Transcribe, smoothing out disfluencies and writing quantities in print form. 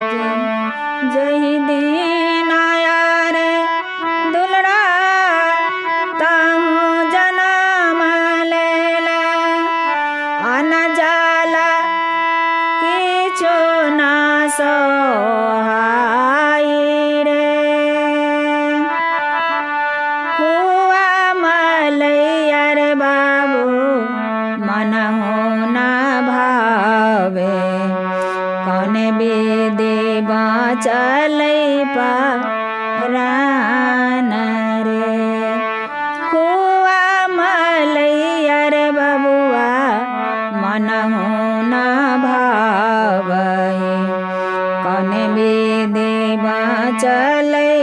जही दिन आया रे दुलड़ा ताहू जनम लेला अन जाला किछु ना सोहाई रे खुआ मलैया रे बाबू मनहु ना भावे कौने विधि बाँचलै परान रे खुआ मलैया रे बबुआ मनहु ना भावै कौने विधि बाँचलै